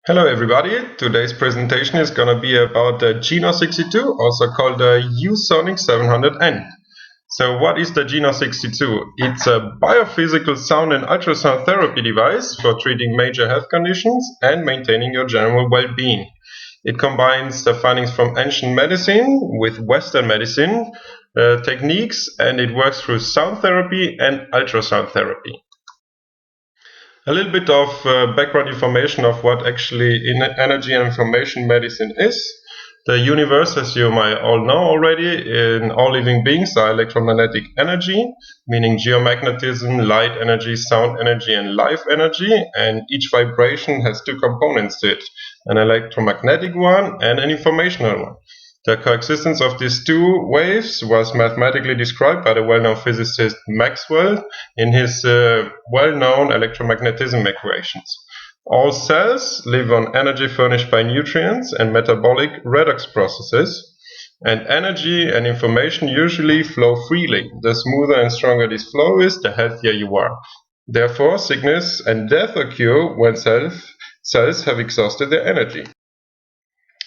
Hello everybody, today's presentation is going to be about the Geno62, also called the Usonic 700N. So what is the Geno62? It's a biophysical sound and ultrasound therapy device for treating major health conditions and maintaining your general well-being. It combines the findings from ancient medicine with Western medicine techniques, and it works through sound therapy and ultrasound therapy. A little bit of background information of what actually energy and information medicine is. The universe, as you might all know already, in all living beings are electromagnetic energy, meaning geomagnetism, light energy, sound energy, and life energy, and each vibration has two components to it, an electromagnetic one and an informational one. The coexistence of these two waves was mathematically described by the well-known physicist Maxwell in his well-known electromagnetism equations. All cells live on energy furnished by nutrients and metabolic redox processes, and energy and information usually flow freely. The smoother and stronger this flow is, the healthier you are. Therefore, sickness and death occur when cells have exhausted their energy.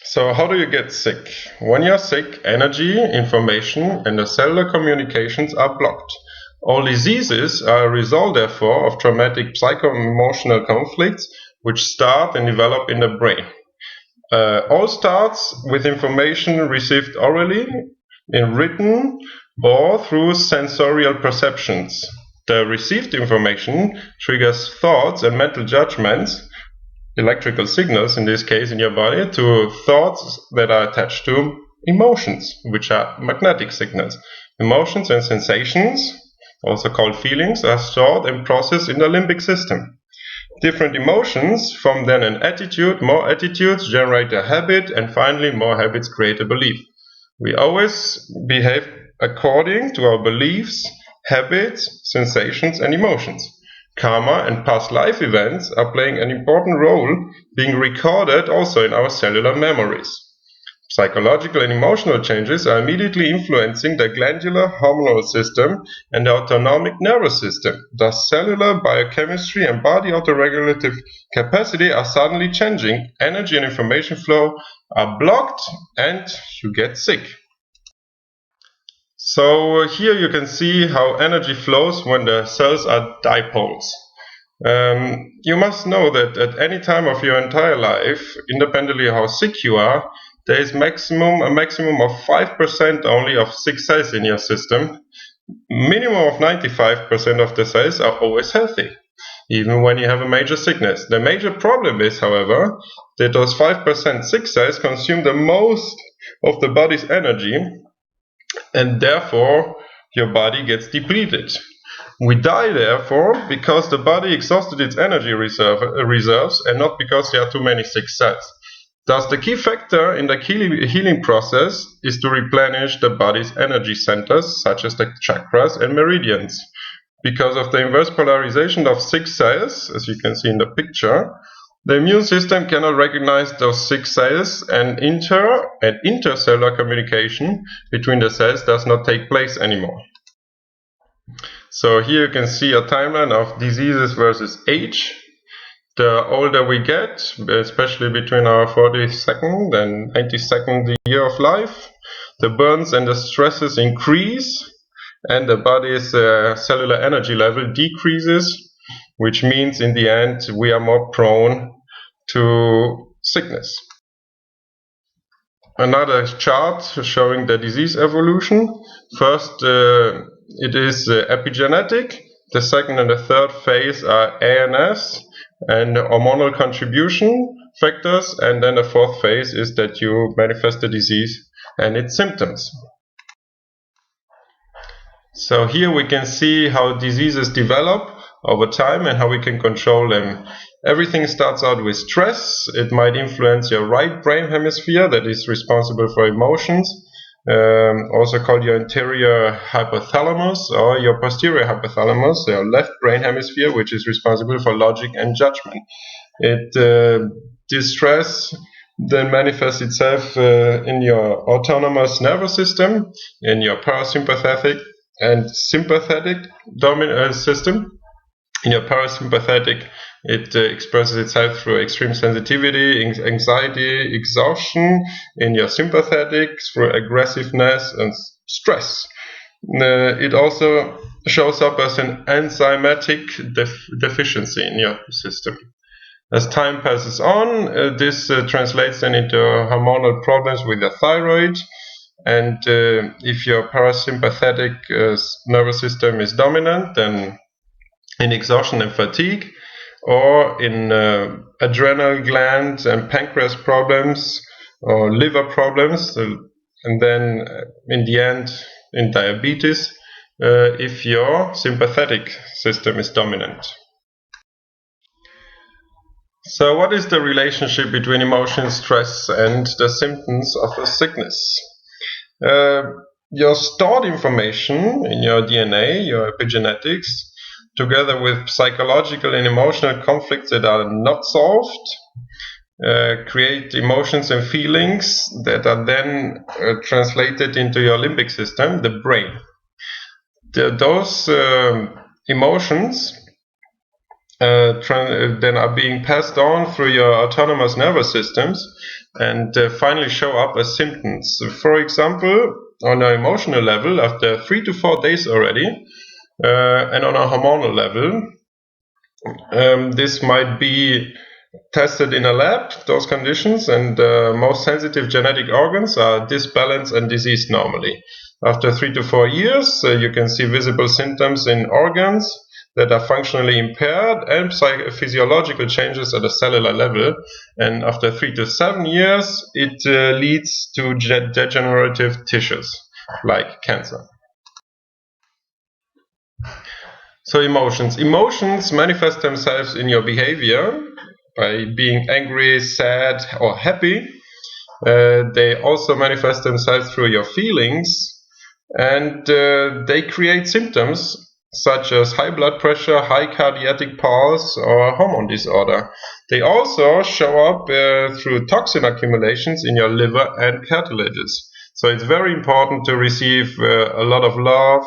So how do you get sick? When you're sick, energy, information, and the cellular communications are blocked. All diseases are a result, therefore, of traumatic psycho-emotional conflicts which start and develop in the brain. All starts with information received orally, in written, or through sensorial perceptions. The received information triggers thoughts and mental judgments, electrical signals in this case in your body, to thoughts that are attached to emotions, which are magnetic signals. Emotions and sensations, also called feelings, are stored and processed in the limbic system. Different emotions form then an attitude, more attitudes generate a habit, and finally more habits create a belief. We always behave according to our beliefs, habits, sensations, and emotions. Karma and past life events are playing an important role, being recorded also in our cellular memories. Psychological and emotional changes are immediately influencing the glandular hormonal system and the autonomic nervous system. Thus, cellular biochemistry and body autoregulative capacity are suddenly changing. Energy and information flow are blocked, and you get sick. So here you can see how energy flows when the cells are dipoles. You must know that at any time of your entire life, independently of how sick you are, there is a maximum of 5% only of sick cells in your system. Minimum of 95% of the cells are always healthy, even when you have a major sickness. The major problem is, however, that those 5% sick cells consume the most of the body's energy, and therefore your body gets depleted. We die, therefore, because the body exhausted its energy reserves and not because there are too many sick cells. Thus, the key factor in the healing process is to replenish the body's energy centers, such as the chakras and meridians. Because of the inverse polarization of sick cells, as you can see in the picture, the immune system cannot recognize those sick cells, and intercellular communication between the cells does not take place anymore. So here you can see a timeline of diseases versus age. The older we get, especially between our 42nd and 92nd year of life, the burdens and the stresses increase, and the body's cellular energy level decreases, which means in the end we are more prone to sickness. Another chart showing the disease evolution. First, it is epigenetic. The second and the third phase are ANS and hormonal contribution factors, and then the fourth phase is that you manifest the disease and its symptoms. So here we can see how diseases develop over time and how we can control them. Everything starts out with stress. It might influence your right brain hemisphere that is responsible for emotions, also called your anterior hypothalamus, or your posterior hypothalamus, your left brain hemisphere, which is responsible for logic and judgment. This stress then manifests itself in your autonomous nervous system, in your parasympathetic and sympathetic system. In your parasympathetic It expresses itself through extreme sensitivity, anxiety, exhaustion in your sympathetic, through aggressiveness and stress. It also shows up as an enzymatic deficiency in your system. As time passes on, this translates then into hormonal problems with the thyroid, and if your parasympathetic nervous system is dominant, then in exhaustion and fatigue, or in adrenal gland and pancreas problems, or liver problems, and then in the end in diabetes, if your sympathetic system is dominant. So what is the relationship between emotion, stress, and the symptoms of a sickness? Your stored information in your DNA, your epigenetics, together with psychological and emotional conflicts that are not solved, create emotions and feelings that are then translated into your limbic system, the brain. Those emotions then are being passed on through your autonomous nervous systems and finally show up as symptoms. For example, on an emotional level, after 3 to 4 days already, and on a hormonal level, this might be tested in a lab, those conditions, and most sensitive genetic organs are disbalanced and diseased normally. After 3 to 4 years, you can see visible symptoms in organs that are functionally impaired and physiological changes at a cellular level. And after 3 to 7 years, it leads to degenerative tissues like cancer. So emotions. Emotions manifest themselves in your behavior by being angry, sad, or happy. They also manifest themselves through your feelings, and they create symptoms such as high blood pressure, high cardiac pulse, or hormone disorder. They also show up through toxin accumulations in your liver and cartilages. So it's very important to receive a lot of love,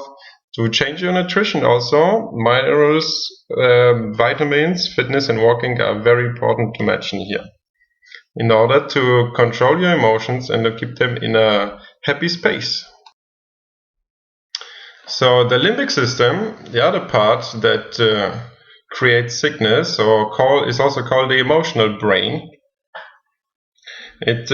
to change your nutrition also. Minerals, vitamins, fitness and walking are very important to mention here in order to control your emotions and to keep them in a happy space. So the limbic system, the other part that creates sickness, is also called the emotional brain. It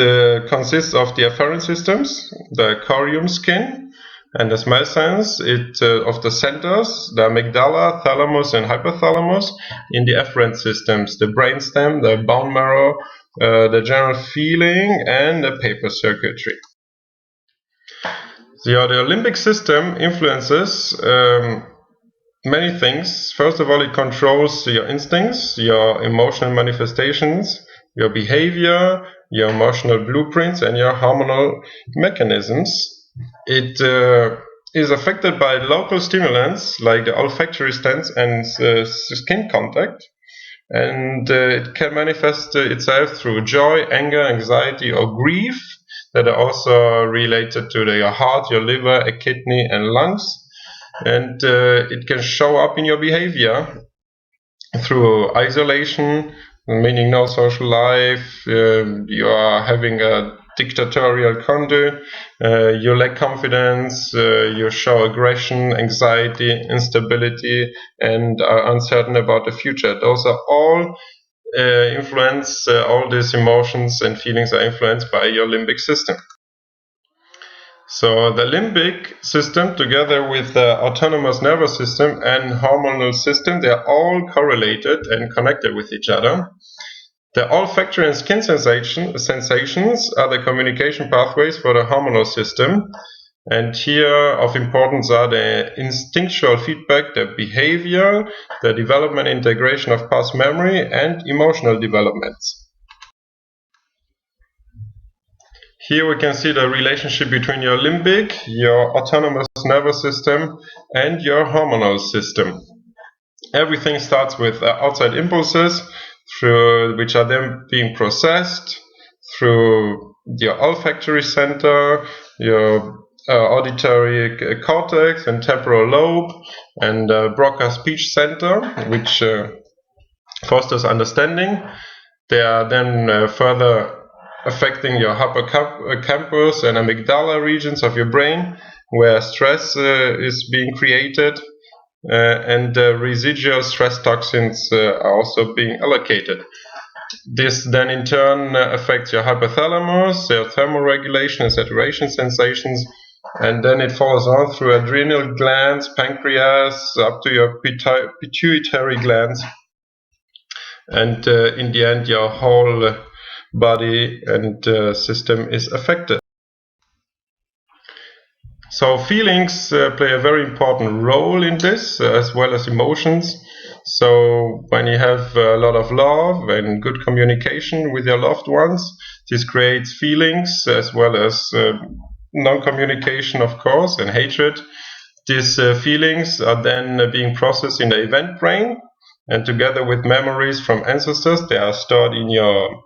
consists of the afferent systems, the corium skin, and the smell sense of the centers, the amygdala, thalamus, and hypothalamus. In the afferent systems, the brainstem, the bone marrow, the general feeling, and the paper circuitry. The limbic system influences many things. First of all, it controls your instincts, your emotional manifestations, your behavior, your emotional blueprints, and your hormonal mechanisms. It is affected by local stimulants like the olfactory sense and skin contact, and it can manifest itself through joy, anger, anxiety, or grief that are also related to your heart, your liver, a kidney, and lungs. And it can show up in your behavior through isolation, meaning no social life, you are having a dictatorial conduct, you lack confidence, you show aggression, anxiety, instability, and are uncertain about the future. Those are all all these emotions and feelings are influenced by your limbic system. So the limbic system, together with the autonomous nervous system and hormonal system, they are all correlated and connected with each other. The olfactory and skin sensations are the communication pathways for the hormonal system. And here of importance are the instinctual feedback, the behavior, the development and integration of past memory, and emotional developments. Here we can see the relationship between your limbic, your autonomous nervous system, and your hormonal system. Everything starts with outside impulses, which are then being processed through your olfactory center, your auditory cortex and temporal lobe, and Broca's speech center, which fosters understanding. They are then further affecting your hippocampus and amygdala regions of your brain, where stress is being created, and residual stress toxins are also being allocated. This then in turn affects your hypothalamus, your thermoregulation and saturation sensations, and then it follows on through adrenal glands, pancreas, up to your pituitary glands, and in the end your whole body and system is affected. So feelings play a very important role in this, as well as emotions. So when you have a lot of love and good communication with your loved ones, this creates feelings, as well as non-communication, of course, and hatred. These feelings are then being processed in the event brain, and together with memories from ancestors, they are stored in your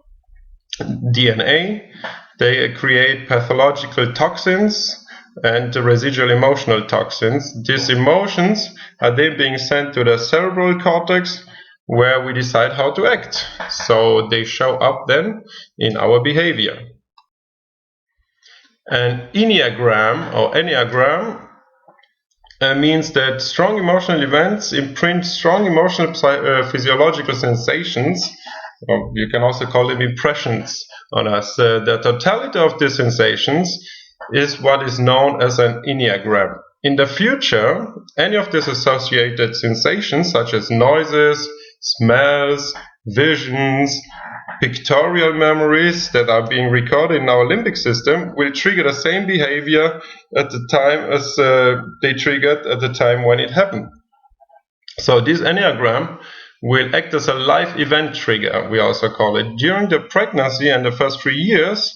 DNA. They create pathological toxins and residual emotional toxins. These emotions are then being sent to the cerebral cortex, where we decide how to act. So they show up then in our behavior. An Enneagram means that strong emotional events imprint strong emotional physiological sensations, or you can also call them impressions, on us. The totality of these sensations is what is known as an Enneagram. In the future, any of these associated sensations, such as noises, smells, visions, pictorial memories that are being recorded in our limbic system, will trigger the same behavior at the time as they triggered at the time when it happened. So this Enneagram will act as a life event trigger, we also call it. During the pregnancy and the first 3 years,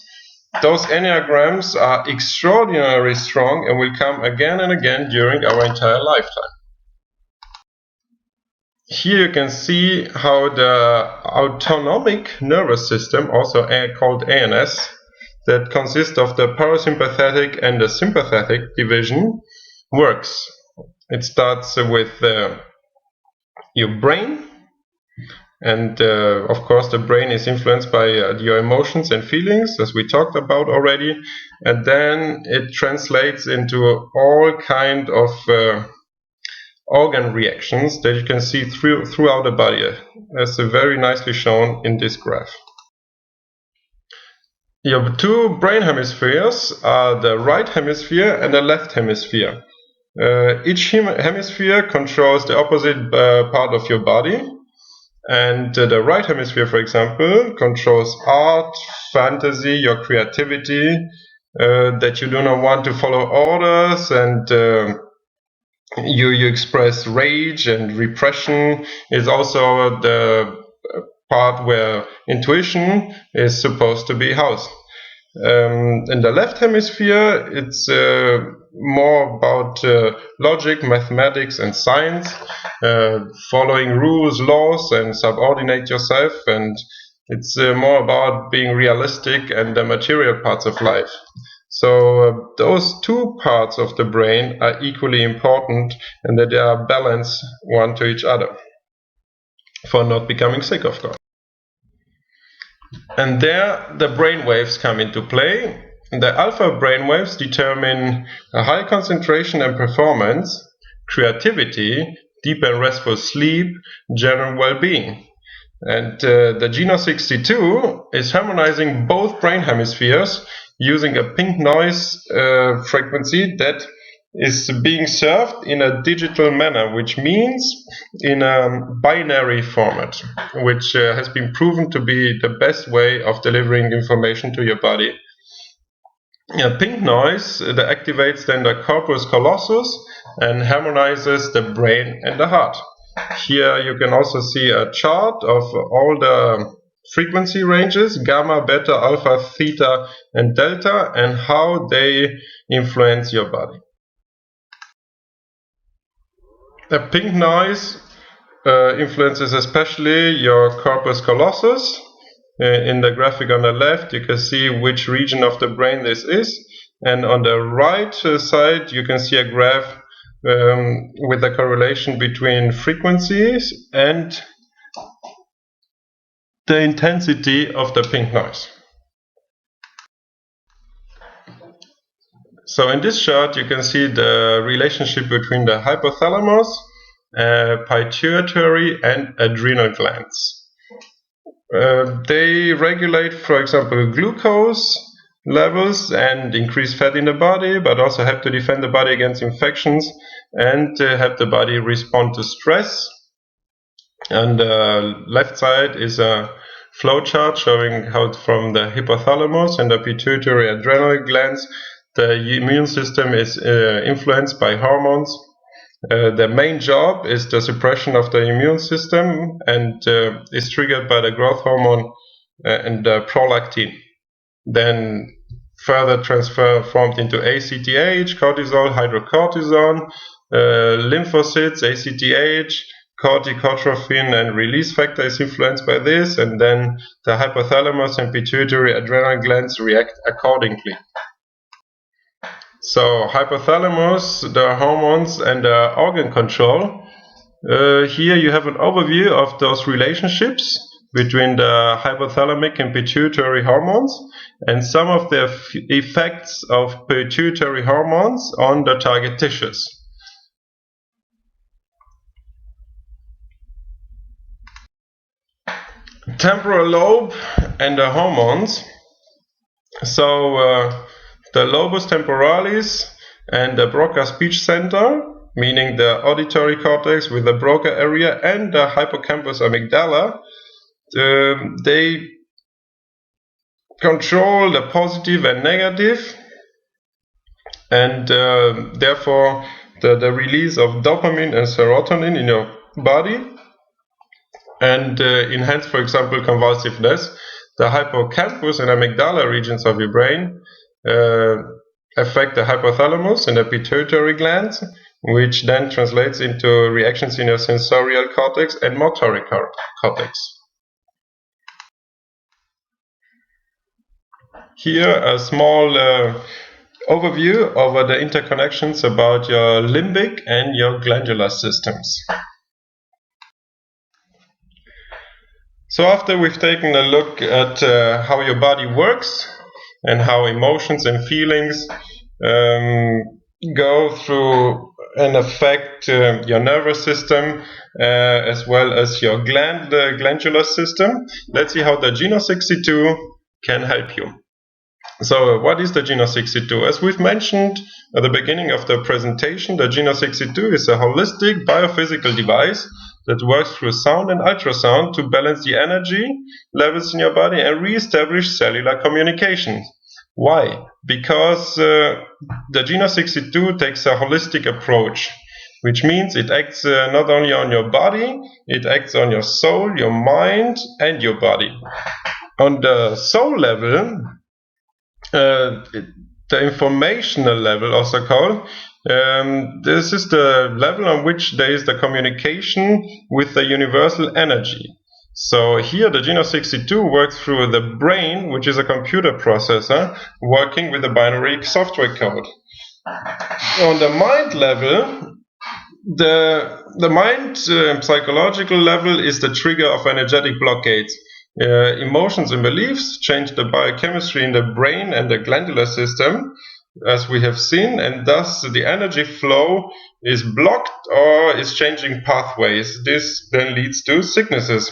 those Enneagrams are extraordinarily strong and will come again and again during our entire lifetime. Here you can see how the autonomic nervous system, also called ANS, that consists of the parasympathetic and the sympathetic division, works. It starts with your brain, and of course the brain is influenced by your emotions and feelings, as we talked about already, and then it translates into all kind of organ reactions that you can see throughout the body, as very nicely shown in this graph. Your two brain hemispheres are the right hemisphere and the left hemisphere. Each hemisphere controls the opposite part of your body, and the right hemisphere, for example, controls art, fantasy, your creativity, that you do not want to follow orders, and you express rage and repression. Is also the part where intuition is supposed to be housed. In the left hemisphere, it's more about logic, mathematics, and science, following rules, laws, and subordinate yourself, and it's more about being realistic and the material parts of life. So those two parts of the brain are equally important, and that they are balanced one to each other for not becoming sick, of course. And there the brain waves come into play. The alpha brain waves determine a high concentration and performance, creativity, deep and restful sleep, general well-being. And the Geno62 is harmonizing both brain hemispheres using a pink noise frequency that is being served in a digital manner, which means in a binary format, which has been proven to be the best way of delivering information to your body. Pink noise that activates then the Corpus Colossus and harmonizes the brain and the heart. Here you can also see a chart of all the frequency ranges, gamma, beta, alpha, theta, and delta, and how they influence your body. The pink noise influences especially your corpus callosum. In the graphic on the left, you can see which region of the brain this is, and on the right side, you can see a graph with a correlation between frequencies and the intensity of the pink noise. So in this chart you can see the relationship between the hypothalamus, pituitary and adrenal glands. They regulate, for example, glucose levels and increase fat in the body, but also help to defend the body against infections and help the body respond to stress. On the left side is a flowchart showing how from the hypothalamus and the pituitary adrenal glands the immune system is influenced by hormones. The main job is the suppression of the immune system and is triggered by the growth hormone and prolactin. Then further transformed into ACTH, cortisol, hydrocortisone, lymphocytes, ACTH, corticotrophin and release factor is influenced by this, and then the hypothalamus and pituitary adrenal glands react accordingly. So hypothalamus, the hormones and the organ control. Here you have an overview of those relationships between the hypothalamic and pituitary hormones and some of the effects of pituitary hormones on the target tissues. Temporal lobe and the hormones. So the lobus temporalis and the Broca speech center, meaning the auditory cortex with the Broca area, and the hippocampus amygdala, they control the positive and negative, and therefore the release of dopamine and serotonin in your body, and enhance, for example, convulsiveness. The hippocampus and amygdala regions of your brain affect the hypothalamus and the pituitary glands, which then translates into reactions in your sensorial cortex and motoric cortex. Here a small overview over the interconnections about your limbic and your glandular systems. So after we've taken a look at how your body works and how emotions and feelings go through and affect your nervous system as well as your glandular system, let's see how the Geno62 can help you. So what is the Geno62? As we've mentioned at the beginning of the presentation, the Geno62 is a holistic biophysical device that works through sound and ultrasound to balance the energy levels in your body and re-establish cellular communication. Why? Because the Geno62 takes a holistic approach, which means it acts not only on your body, it acts on your soul, your mind, and your body. On the soul level, the informational level, also called, this is the level on which there is the communication with the universal energy. So here the Geno62 works through the brain, which is a computer processor working with a binary software code. On the mind level, the mind psychological level is the trigger of energetic blockades. Emotions and beliefs change the biochemistry in the brain and the glandular system, as we have seen, and thus the energy flow is blocked or is changing pathways. This then leads to sicknesses.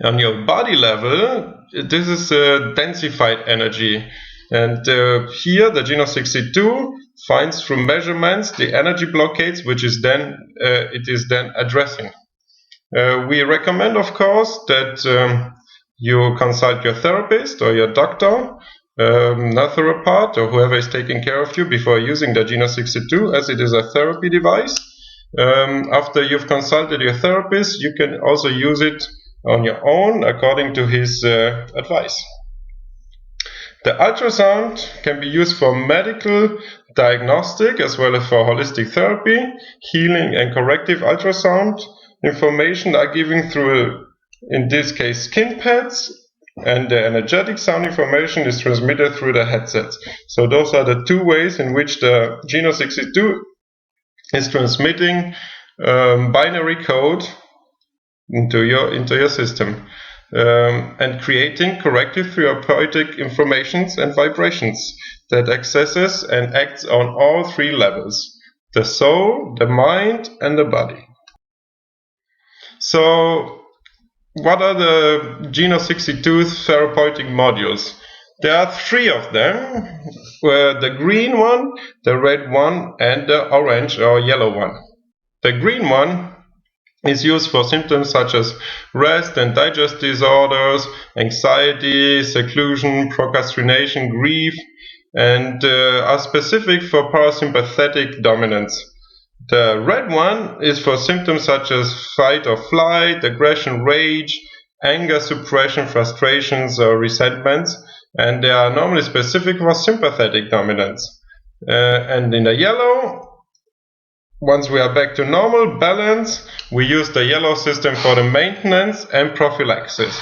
On your body level, this is densified energy, and here the Geno62 finds through measurements the energy blockades, which is then it is then addressing. We recommend, of course, that you consult your therapist or your doctor, naturopath, or whoever is taking care of you before using the Geno62, as it is a therapy device. After you've consulted your therapist, you can also use it on your own according to his advice. The ultrasound can be used for medical diagnostic as well as for holistic therapy. Healing and corrective ultrasound information are given through, in this case, skin pads, and the energetic sound information is transmitted through the headsets. So those are the two ways in which the Geno62 is transmitting binary code into your system. and creating corrective therapeutic informations and vibrations that accesses and acts on all three levels: the soul, the mind, and the body. So, what are the Geno62 therapeutic modules? There are three of them, the green one, the red one, and the orange or yellow one. The green one is used for symptoms such as rest and digest disorders, anxiety, seclusion, procrastination, grief, and are specific for parasympathetic dominance. The red one is for symptoms such as fight or flight, aggression, rage, anger, suppression, frustrations, or resentments, and they are normally specific for sympathetic dominance. And in the yellow, once we are back to normal balance, we use the yellow system for the maintenance and prophylaxis.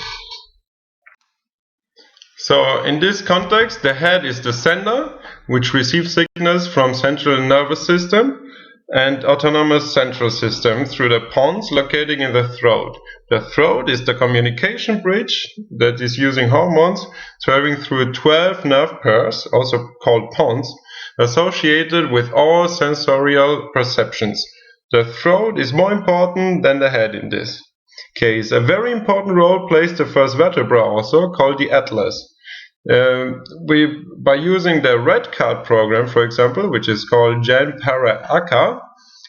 So in this context, the head is the sender, which receives signals from central nervous system and autonomous central system through the pons located in the throat. The throat is the communication bridge that is using hormones traveling through 12 nerve pairs, also called pons, associated with all sensorial perceptions. The throat is more important than the head in this case. A very important role plays the first vertebra also, called the atlas. By using the red card program, for example, which is called Gen-Para-Aka,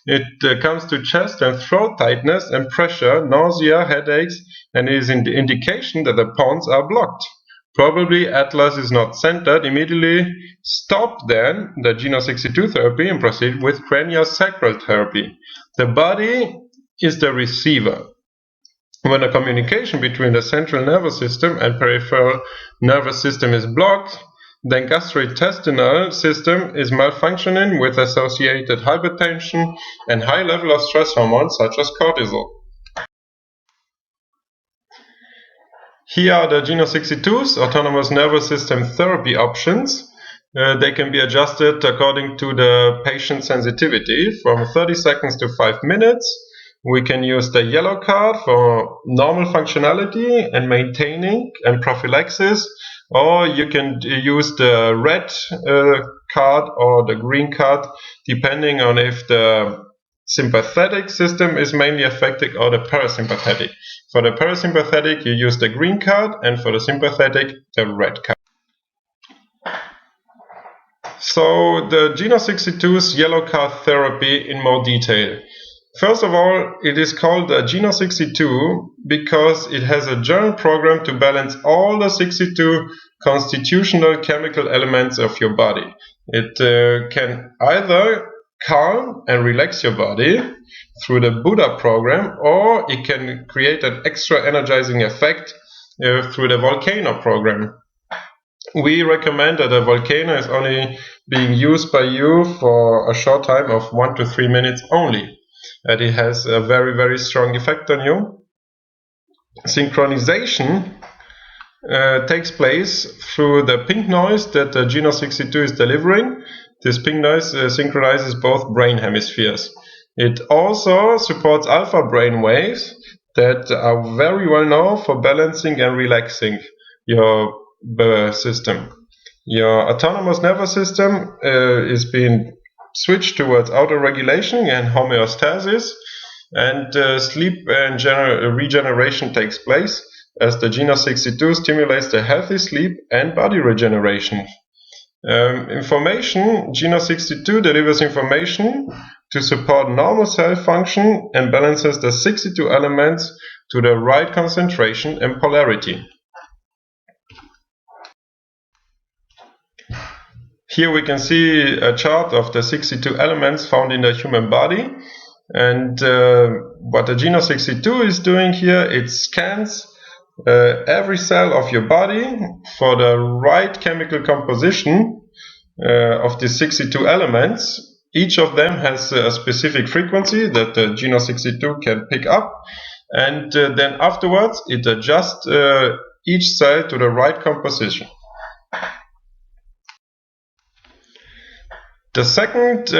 it comes to chest and throat tightness and pressure, nausea, headaches, and is an indication that the pons are blocked. Probably atlas is not centered. Immediately stop then the Geno62 therapy and proceed with craniosacral therapy. The body is the receiver. When the communication between the central nervous system and peripheral nervous system is blocked, then gastrointestinal system is malfunctioning with associated hypertension and high level of stress hormones such as cortisol. Here are the Geno62's autonomous nervous system therapy options. They can be adjusted according to the patient sensitivity from 30 seconds to 5 minutes. We can use the yellow card for normal functionality and maintaining and prophylaxis, or you can use the red card or the green card depending on if the sympathetic system is mainly affected or the parasympathetic. For the parasympathetic you use the green card, and for the sympathetic the red card. So the Geno62's yellow card therapy in more detail. First of all, it is called the Geno62 because it has a general program to balance all the 62 constitutional chemical elements of your body. It can either calm and relax your body through the Buddha program, or it can create an extra energizing effect through the Volcano program. We recommend that a Volcano is only being used by you for a short time of 1 to 3 minutes only. And it has a very, very strong effect on you. Synchronization takes place through the pink noise that the Geno62 is delivering. This pink noise synchronizes both brain hemispheres. It also supports alpha brain waves that are very well known for balancing and relaxing your system. Your autonomous nervous system is being switch towards auto-regulation and homeostasis, and sleep and regeneration takes place as the Geno62 stimulates the healthy sleep and body regeneration. Geno62 delivers information to support normal cell function and balances the 62 elements to the right concentration and polarity. Here we can see a chart of the 62 elements found in the human body, and what the Geno62 is doing here, it scans every cell of your body for the right chemical composition of the 62 elements. Each of them has a specific frequency that the Geno62 can pick up, and then afterwards it adjusts each cell to the right composition. The second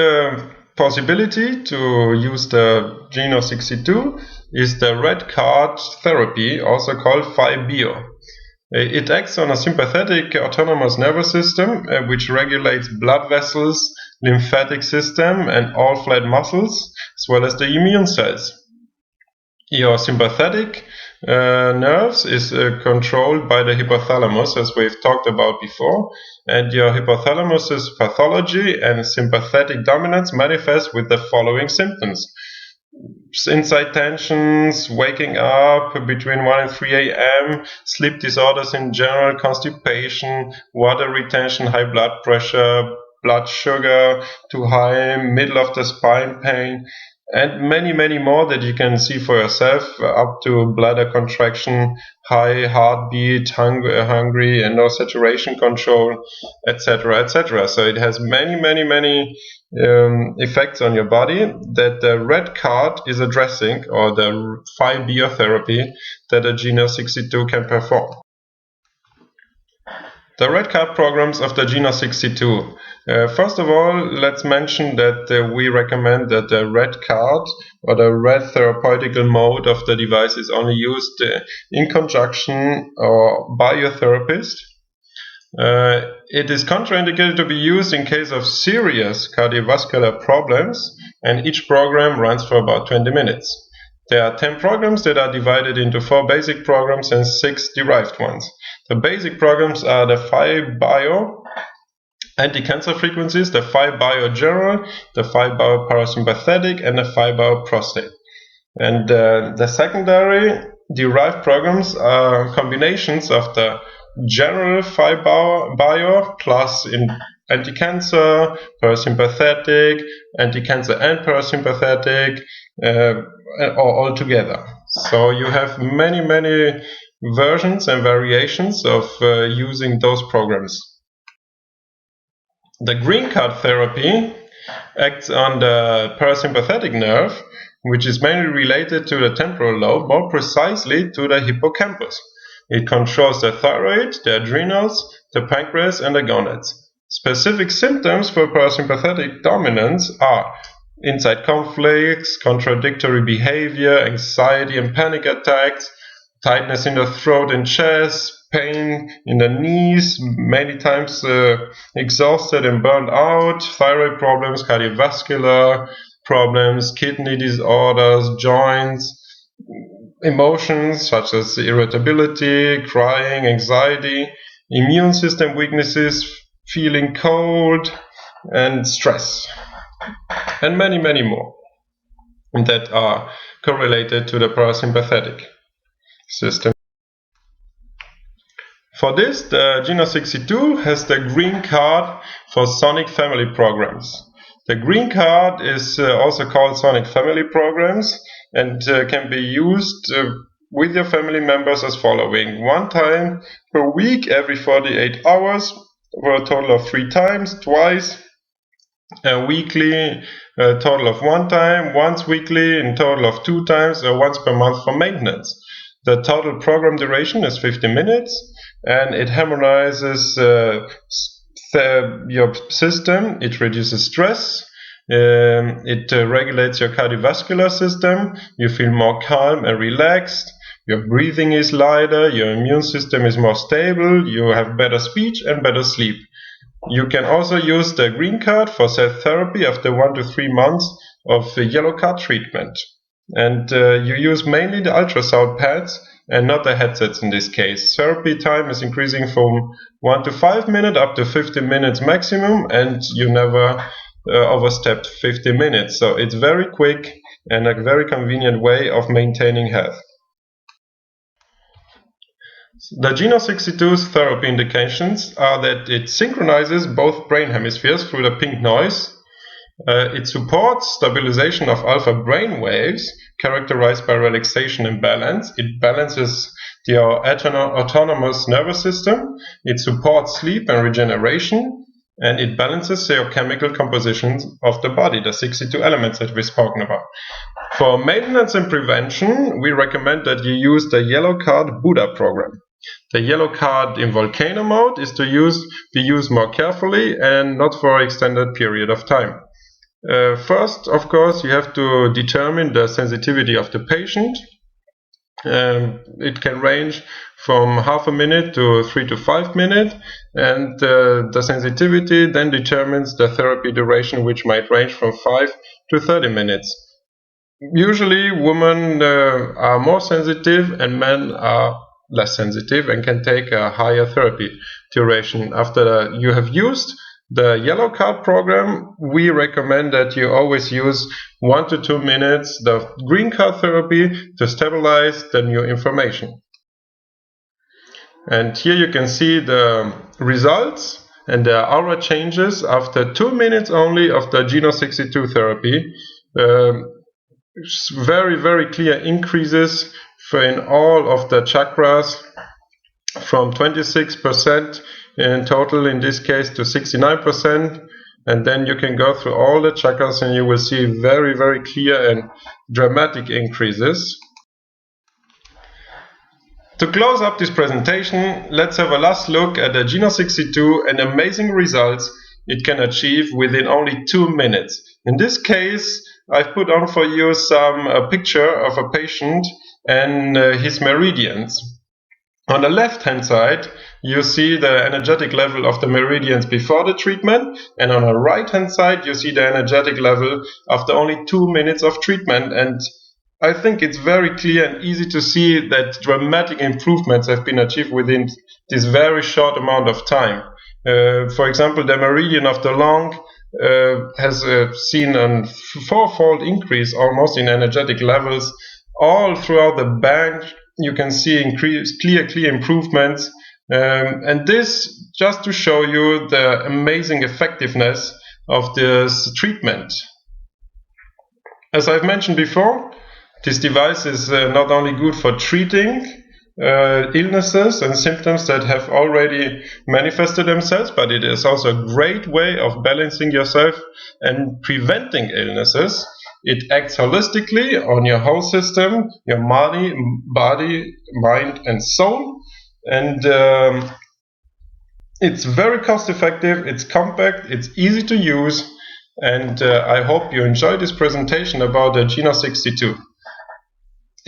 possibility to use the Geno62 is the red card therapy, also called PHYbio. It acts on a sympathetic autonomous nervous system which regulates blood vessels, lymphatic system and all flat muscles, as well as the immune cells. Your sympathetic nerves is controlled by the hypothalamus, as we've talked about before, and your hypothalamus's pathology and sympathetic dominance manifest with the following symptoms: inside tensions, waking up between 1 and 3 a.m., sleep disorders in general, constipation, water retention, high blood pressure, blood sugar too high, middle of the spine pain, and many, many more that you can see for yourself, up to bladder contraction, high heartbeat, hungry, and no saturation control, etc., etc. So it has many, many, many effects on your body that the red card is addressing, or the PHYbio therapy that a Geno62 can perform. The red card programs of the Geno62. First of all, let's mention that we recommend that the red card or the red therapeutical mode of the device is only used in conjunction or by your therapist. It is contraindicated to be used in case of serious cardiovascular problems, and each program runs for about 20 minutes. There are 10 programs that are divided into 4 basic programs and 6 derived ones. The basic programs are the PHYbio anti-cancer frequencies, the PHYbio general, the PHYbio parasympathetic, and the PHYbio prostate. And the secondary derived programs are combinations of the general PHYbio plus in anti-cancer, parasympathetic, anti-cancer and parasympathetic, all together. So you have many, many versions and variations of using those programs. The green card therapy acts on the parasympathetic nerve, which is mainly related to the temporal lobe, more precisely to the hippocampus. It controls the thyroid, the adrenals, the pancreas, and the gonads. Specific symptoms for parasympathetic dominance are inside conflicts, contradictory behavior, anxiety and panic attacks, tightness in the throat and chest, pain in the knees, many times exhausted and burned out, thyroid problems, cardiovascular problems, kidney disorders, joints, emotions such as irritability, crying, anxiety, immune system weaknesses, feeling cold, and stress, and many, many more that are correlated to the parasympathetic system. For this, the Geno62 has the green card for Sonic family programs. The green card is also called Sonic family programs and can be used with your family members as following: 1 time per week, every 48 hours, for a total of 3 times, twice weekly, a total of 1 time, once weekly, in total of 2 times, or once per month for maintenance. The total program duration is 50 minutes, and it harmonizes your system, it reduces stress, it regulates your cardiovascular system, you feel more calm and relaxed, your breathing is lighter, your immune system is more stable, you have better speech and better sleep. You can also use the green card for self-therapy after 1 to 3 months of yellow card treatment. And you use mainly the ultrasound pads and not the headsets in this case. Therapy time is increasing from 1 to 5 minutes up to 15 minutes maximum, and you never overstepped 50 minutes. So it's very quick and a very convenient way of maintaining health. The Geno62's therapy indications are that it synchronizes both brain hemispheres through the pink noise. It supports stabilization of alpha brain waves characterized by relaxation and balance. It balances your autonomous nervous system. It supports sleep and regeneration. And it balances your chemical compositions of the body, the 62 elements that we've spoken about. For maintenance and prevention, we recommend that you use the yellow card Buddha program. The yellow card in volcano mode is to be used more carefully and not for an extended period of time. First, of course, you have to determine the sensitivity of the patient. It can range from half a minute to 3 to 5 minutes, and the sensitivity then determines the therapy duration, which might range from 5 to 30 minutes. Usually women are more sensitive and men are less sensitive and can take a higher therapy duration. After you have used the yellow card program, we recommend that you always use 1 to 2 minutes the green card therapy to stabilize the new information. And here you can see the results and the aura changes after 2 minutes only of the Geno62 therapy. Very, very clear increases in all of the chakras, from 26% in total in this case to 69%, and then you can go through all the chakras and you will see very, very clear and dramatic increases. To close up this presentation, let's have a last look at the Geno62 and amazing results it can achieve within only 2 minutes. In this case, I've put on for you a picture of a patient and his meridians. On the left hand side, you see the energetic level of the meridians before the treatment, and on the right hand side you see the energetic level after only 2 minutes of treatment. And I think it's very clear and easy to see that dramatic improvements have been achieved within this very short amount of time. For example, the meridian of the lung has seen a 4-fold increase almost in energetic levels. All throughout the band you can see clear improvements, and this just to show you the amazing effectiveness of this treatment. As I've mentioned before, this device is not only good for treating illnesses and symptoms that have already manifested themselves, but it is also a great way of balancing yourself and preventing illnesses. It acts holistically on your whole system, your body, mind and soul, and it's very cost effective, it's compact, it's easy to use, and I hope you enjoyed this presentation about the Geno62.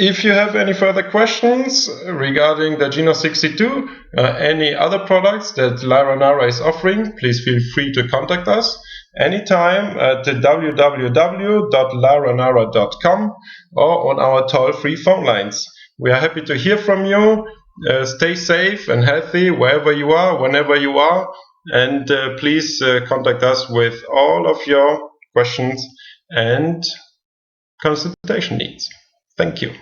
If you have any further questions regarding the Geno62, any other products that Lyra is offering, please feel free to contact us anytime at www.lyranara.com or on our toll-free phone lines. We are happy to hear from you. Stay safe and healthy wherever you are, whenever you are, and please contact us with all of your questions and consultation needs. Thank you.